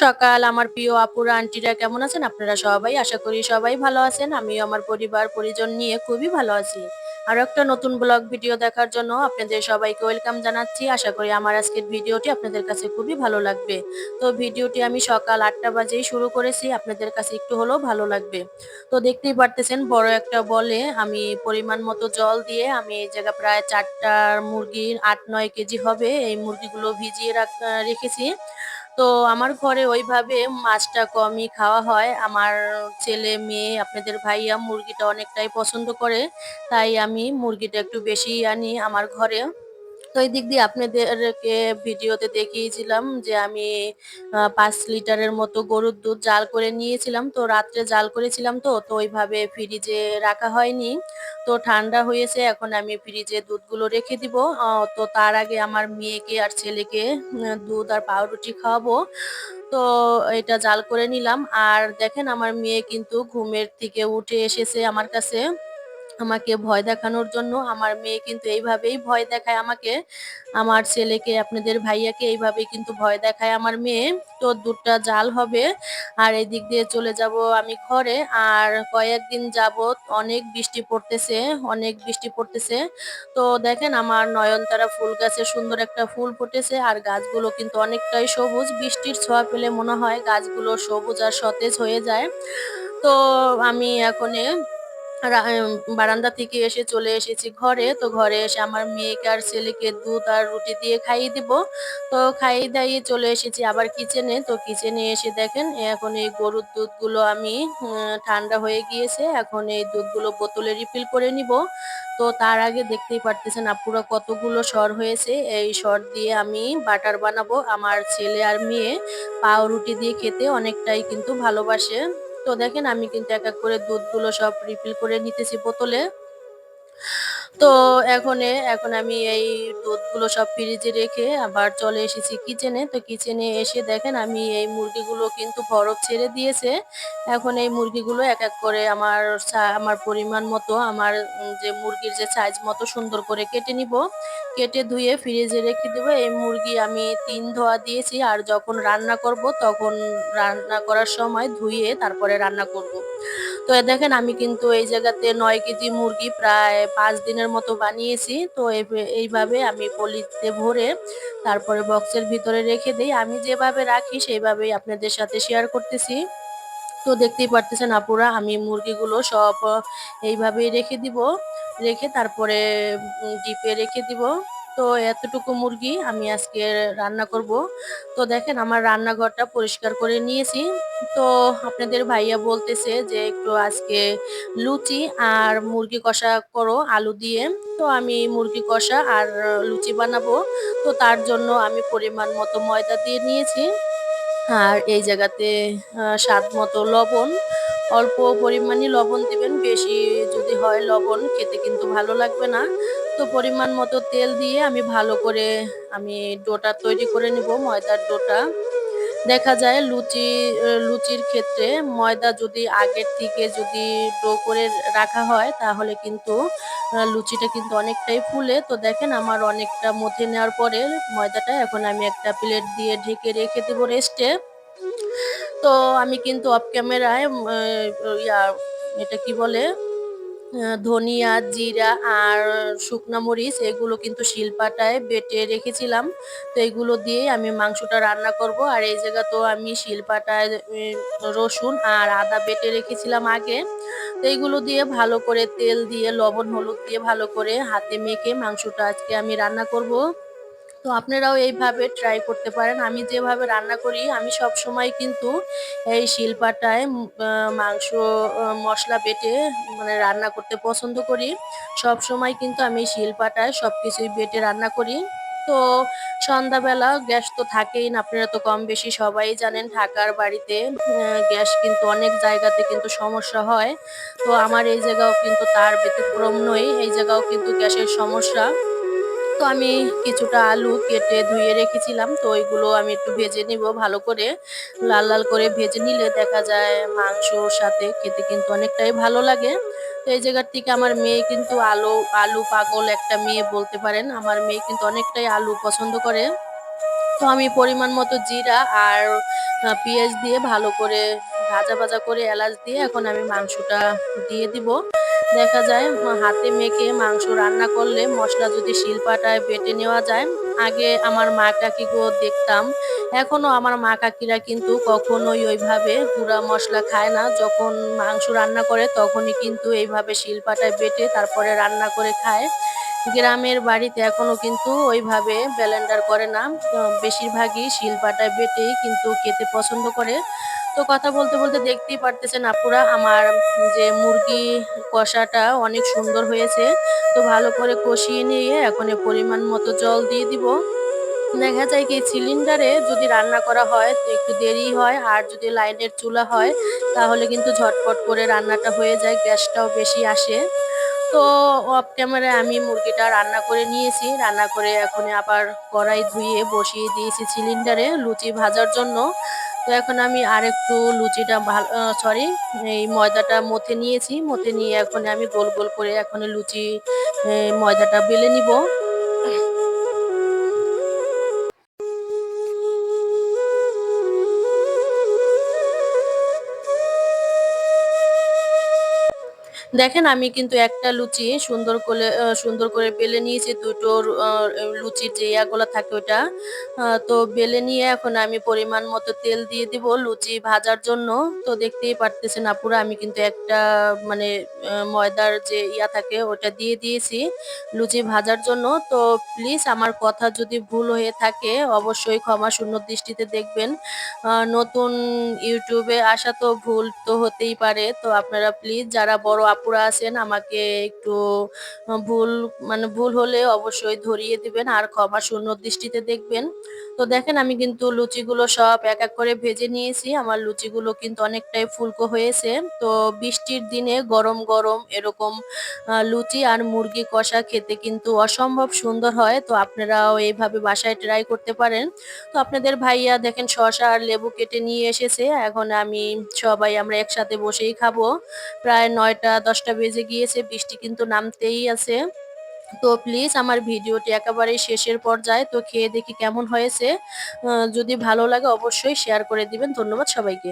সকাল আমার প্রিয় আপুরা, আন্টিরা কেমন আছেন? আপনারা সবাই আশা করি সবাই ভালো আছেন। আমিও আমার পরিবার পরিজন নিয়ে খুবই ভালো আছি। আরো একটা নতুন ব্লগ ভিডিও দেখার জন্য আপনাদের সবাইকে ওয়েলকাম জানাচ্ছি। আশা করি আমার আজকের ভিডিওটি আপনাদের কাছে খুবই ভালো লাগবে। তো ভিডিওটি আমি সকাল ৮টা বাজেই শুরু করেছি। আপনাদের কাছে একটু হলেও ভালো লাগবে। তো দেখতেই পারতেছেন বড় একটা বলে আমি পরিমাণ মতো জল দিয়ে আমি এই জায়গা প্রায় ৪টার মুরগির ৮-৯ কেজি হবে এই মুরগিগুলো ভিজিয়ে রেখেছি। তো আমার ঘরে ওইভাবে মাছটা কমই খাওয়া হয়। আমার ছেলে, মেয়ে, আপনাদের ভাইয়া মুরগিটা অনেকটাই পছন্দ করে। তাই আমি মুরগিটা একটু বেশিই আনি আমার ঘরে। তো এই দিক দিয়ে আপনাদেরকে ভিডিওতে দেখিয়েছিলাম যে আমি ৫ লিটারের মতো গরুর দুধ জাল করে নিয়েছিলাম। তো রাত্রে জাল করেছিলাম তো ওইভাবে ফ্রিজে রাখা হয়নি। তো ঠান্ডা হয়েছে এখন আমি ফ্রিজে দুধগুলো রেখে দিব। তো তার আগে আমার মেয়েকে আর ছেলেকে দুধ আর পাউরুটি খাওয়াবো। তো এটা জাল করে নিলাম। আর দেখেন আমার মেয়ে কিন্তু ঘুমের থেকে উঠে এসেছে আমার কাছে। আমাকে ভয় দেখানোর জন্য। আমার মেয়ে কিন্তু এইভাবেই ভয় দেখায় আমাকে। আমার ছেলেকে, আপনাদের ভাইয়াকে এইভাবেই কিন্তু ভয় দেখায় আমার মেয়ে। তো দুধটা জাল হবে। আর এদিক দিয়ে চলে যাব আমি ঘরে। আর কয়েকদিন যাবৎ অনেক বৃষ্টি পড়তেছে, অনেক বৃষ্টি পড়তেছে। তো দেখেন আমার নয়নতারা ফুল গাছে সুন্দর একটা ফুল ফুটেছে। আর গাছগুলো কিন্তু অনেকটাই সবুজ। বৃষ্টির ছোঁয়া পেলে মনে হয় গাছগুলো সবুজ আর সতেজ হয়ে যায়। তো আমি এখনে বারান্দা থেকে এসে চলে এসেছি ঘরে। তো ঘরে এসে আমার মেয়েকে আর ছেলেকে দুধ আর রুটি দিয়ে খাইয়ে দিব। তো খাইয়ে দাইয়ে চলে এসেছি আবার কিচেনে। তো কিচেনে এসে দেখেন এখন এই গরুর দুধগুলো আমি ঠান্ডা হয়ে গিয়েছে। এখন এই দুধগুলো বোতলে রিফিল করে নিব। তো তার আগে দেখতেই পারতেছেন আপুরা কতগুলো সর হয়েছে। এই সর দিয়ে আমি বাটার বানাবো। আমার ছেলে আর মেয়ে পাউরুটি দিয়ে খেতে অনেকটাই কিন্তু ভালোবাসে। তো দেখেন আমি কিন্তু এক এক করে দুধগুলো সব রিফিল করে নিতেছি বোতলে। তো এখন আমি এই দুধগুলো সব ফ্রিজে রেখে আবার চলে এসেছি কিচেনে। তো কিচেনে এসে দেখেন আমি এই মুরগিগুলো কিন্তু বরফ ছেড়ে দিয়েছে। এখন এই মুরগিগুলো এক এক করে আমার পরিমাণ মতো আমার যে মুরগির যে সাইজ মতো সুন্দর করে কেটে নিব। কেটে ধুয়ে ফ্রিজে রেখে দেবো। এই মুরগি আমি ৩ ধোয়া দিয়েছি। আর যখন রান্না করব তখন রান্না করার সময় ধুয়ে তারপরে রান্না করব। তো দেখেন আমি কিন্তু এই জায়গাতে ৯ কেজি মুরগি প্রায় ৫ দিনের মতো বানিয়েছি। তো এইভাবে আমি পলিতে ভরে তারপরে বক্সের ভিতরে রেখে দেই। আমি যেভাবে রাখি সেইভাবেই আপনাদের সাথে শেয়ার করতেছি। তো দেখতেই পারতেছেন আপুরা আমি মুরগিগুলো সব এইভাবেই রেখে দিব। রেখে তারপরে ডিপে রেখে দিব। তো এতটুকু মুরগি আমি আজকে রান্না করব। তো দেখেন আমার রান্নাঘরটা পরিষ্কার করে নিয়েছি। তো আপনাদের ভাইয়া বলতেছে যে একটু আজকে লুচি আর মুরগি কষা করো আলু দিয়ে। তো আমি মুরগি কষা আর লুচি বানাবো। তো তার জন্য আমি পরিমাণ মতো ময়দা দিয়ে নিয়েছি। আর এই জায়গাতে স্বাদ মতো লবণ, অল্প পরিমাণই লবণ দিবেন। বেশি যদি হয় লবণ খেতে কিন্তু ভালো লাগবে না। তো পরিমাণ মতো তেল দিয়ে আমি ভালো করে ডোটা তৈরি করে নিব, ময়দার ডোটা। দেখা যায় লুচির ক্ষেত্রে ময়দা যদি আগের থেকে যদি ডো করে রাখা হয় তাহলে কিন্তু লুচিটা কিন্তু অনেকটাই ফুলে। তো দেখেন আমার অনেকটা মথে নেওয়ার পরে ময়দাটা এখন আমি একটা প্লেট দিয়ে ঢেকে রেখে দেব রেস্টে। তো আমি কিন্তু অফ ক্যামেরায় এটা কি বলে ধনিয়া, জিরা আর শুকনা মরিচ এগুলো কিন্তু শিলপাটায় বেটে রেখেছিলাম। তো এগুলো দিয়েই আমি মাংসটা রান্না করব। আর এই জায়গা তো আমি শিলপাটায় রসুন আর আদা বেটে রেখেছিলাম আগে। তো এইগুলো দিয়ে ভালো করে তেল দিয়ে লবণ হলুদ দিয়ে ভালো করে হাতে মেখে মাংসটা আজকে আমি রান্না করব। তো আপনারাও এইভাবে ট্রাই করতে পারেন। আমি যেভাবে রান্না করি আমি সবসময় কিন্তু এই শিলপাটায় মাংস মসলা বেটে মানে রান্না করতে পছন্দ করি। সবসময় কিন্তু আমি শিলপাটায় সবকিছুই বেটে রান্না করি। তো সন্ধ্যাবেলা গ্যাস তো থাকেই না, আপনারা তো কম বেশি সবাই জানেন ঢাকার বাড়িতে গ্যাস কিন্তু অনেক জায়গাতে কিন্তু সমস্যা হয়। তো আমার এই জায়গাও কিন্তু তার ব্যতিক্রম নই। এই জায়গাও কিন্তু গ্যাসের সমস্যা। তো আমি কিছুটা আলু কেটে ধুয়ে রেখেছিলাম। তো ওইগুলো আমি একটু ভেজে নিব ভালো করে। লাল, লাল করে ভেজে নিলে দেখা যায় মাংসর সাথে খেতে কিন্তু অনেকটাই ভালো লাগে। তো এই জায়গার থেকে আমার মেয়ে কিন্তু আলু পাগল একটা মেয়ে বলতে পারেন। আমার মেয়ে কিন্তু অনেকটাই আলু পছন্দ করে। তো আমি পরিমাণ মতো জিরা আর পেঁয়াজ দিয়ে ভালো করে ভাজা ভাজা করে এলাচ দিয়ে এখন আমি মাংসটা দিয়ে দিব। দেখা যায় হাতে মেখে মাংস রান্না করলে মসলা যদি শিলপাটায় বেটে নেওয়া যায়, আগে আমার মা কাকিগো দেখতাম, এখনো আমার মা কাকিরা কিন্তু কখনোই ওইভাবে গুঁড়া মসলা খায় না। যখন মাংস রান্না করে তখনই কিন্তু এইভাবে শিলপাটায় বেটে তারপরে রান্না করে খায়। গ্রামের বাড়িতে এখনো কিন্তু ওইভাবে ব্লেন্ডার করে না। বেশিরভাগই শিলপাটায় বেটেই কিন্তু খেতে পছন্দ করে। তো কথা বলতে বলতে দেখতেই পারতেছেন আপুরা, আমার যে মুরগি কষাটা অনেক সুন্দর হয়েছে। তো ভালো করে কষিয়ে নিয়ে এখন পরিমাণ মতো জল দিয়ে দিব। দেখা যায় কি সিলিন্ডারে যদি রান্না করা হয় তো একটু দেরি হয়, আর যদি লাইনের চুলা হয় তাহলে কিন্তু ঝটপট করে রান্নাটা হয়ে যায়, গ্যাসটাও বেশি আসে। তো অফ ক্যামেরায় আমি মুরগিটা রান্না করে নিয়েছি। রান্না করে এখন আবার কড়াই ধুয়ে বসিয়ে দিয়েছি সিলিন্ডারে লুচি ভাজার জন্য। তো এখন আমি আরেকটু লুচিটা সরি, এই ময়দাটা মথে নিয়েছি। মথে নিয়ে এখন আমি গোল গোল করে এখন লুচি ময়দাটা বেলে নিব। দেখেন আমি কিন্তু একটা লুচি সুন্দর করে বেলে নিয়েছি। দুটোর লুচির যে ইয়াগুলা থাকে ওইটা। তো বেলে নিয়ে এখন আমি পরিমাণ মতো তেল দিয়ে দিব লুচি ভাজার জন্য। তো দেখতেই পারতেছেন আপুরা, আমি কিন্তু একটা মানে ময়দার যে ইয়া থাকে ওটা দিয়ে দিয়েছি লুচি ভাজার জন্য। তো প্লিজ আমার কথা যদি ভুল হয়ে থাকে অবশ্যই ক্ষমা শূন্য দৃষ্টিতে দেখবেন। নতুন ইউটিউবে আসা তো ভুল তো হতেই পারে। তো আপনারা প্লিজ যারা বড় আপুরা আছেন আমাকে একটু ভুল ভুল হলে অবশ্যই ধরিয়ে দিবেন আর ক্ষমা শূন্য দৃষ্টিতে দেখবেন। তো দেখেন আমি কিন্তু লুচিগুলো সব এক এক করে ভেজে নিয়েছি। আমার লুচিগুলো কিন্তু অনেকটাই ফুলকো হয়েছে। তো বৃষ্টির দিনে গরম গরম এরকম লুচি আর মুরগি কষা খেতে কিন্তু অসম্ভব সুন্দর হয়। তো আপনারাও এইভাবে বাসায় ট্রাই করতে পারেন। তো আপনাদের ভাইয়া দেখেন শসা আর লেবু কেটে নিয়ে এসেছে। এখন আমি সবাই আমরা একসাথে বসেই খাবো। প্রায় ৯টা ১০টা বেজে গিয়েছে। বৃষ্টি কিন্তু নামতেই আছে। তো প্লিজ আমার ভিডিওটি একেবারেই শেষের পর্যায়ে। তো খেয়ে দেখি কেমন হয়েছে। যদি ভালো লাগে অবশ্যই শেয়ার করে দিবেন। ধন্যবাদ সবাইকে।